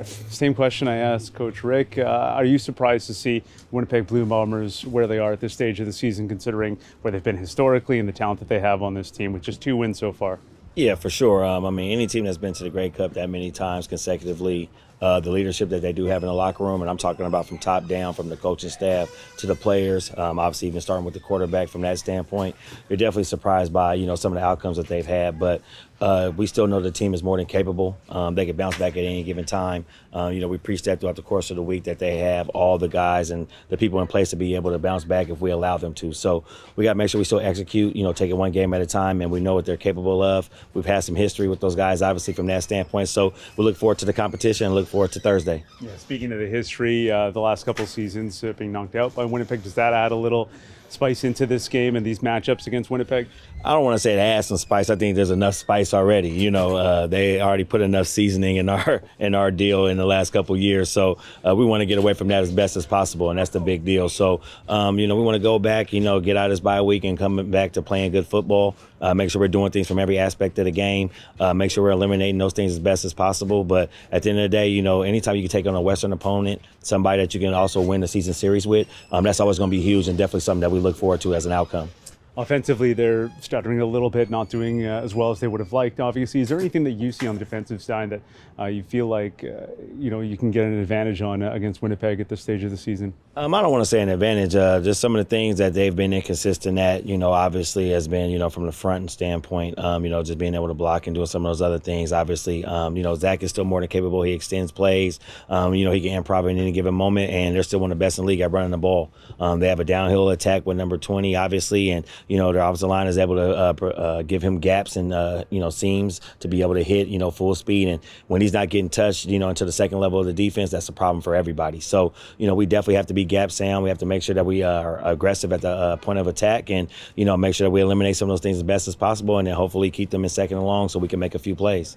Same question I asked Coach Rick. Are you surprised to see Winnipeg Blue Bombers where they are at this stage of the season, considering where they've been historically and the talent that they have on this team with just 2 wins so far? Yeah, for sure. I mean, any team that's been to the Grey Cup that many times consecutively, the leadership that they do have in the locker room, and I'm talking about from top down, from the coaching staff to the players, obviously even starting with the quarterback from that standpoint, you're definitely surprised by, some of the outcomes that they've had. But we still know the team is more than capable. They can bounce back at any given time. We preached that throughout the course of the week, that they have all the guys and the people in place to be able to bounce back if we allow them to. So we got to make sure we still execute, take it one game at a time, and we know what they're capable of. We've had some history with those guys, obviously, from that standpoint. So we look forward to the competition and look forward to Thursday. Yeah, speaking of the history, the last couple of seasons being knocked out by Winnipeg, does that add a little spice into this game and these matchups against Winnipeg? I don't want to say it adds some spice. I think there's enough spice already. They already put enough seasoning in our deal in the last couple of years. So we want to get away from that as best as possible, and that's the big deal. So we want to go back, get out of this bye week and come back to playing good football. Make sure we're doing things from every aspect of the game. Make sure we're eliminating those things as best as possible. But at the end of the day, anytime you can take on a Western opponent, somebody that you can also win the season series with, that's always going to be huge and definitely something that we look forward to as an outcome. Offensively, they're stuttering a little bit, not doing as well as they would have liked, obviously. Is there anything that you see on the defensive side that you feel like, you can get an advantage on against Winnipeg at this stage of the season? I don't want to say an advantage. Just some of the things that they've been inconsistent at, obviously has been, from the front standpoint, just being able to block and doing some of those other things. Obviously, Zach is still more than capable. He extends plays. He can improv in any given moment, and they're still one of the best in the league at running the ball. They have a downhill attack with number 20, obviously, and their offensive line is able to give him gaps and seams to be able to hit full speed. And when he's not getting touched into the second level of the defense, that's a problem for everybody. So we definitely have to be gap sound. We have to make sure that we are aggressive at the point of attack, and make sure that we eliminate some of those things as best as possible, and then hopefully keep them in second and long so we can make a few plays.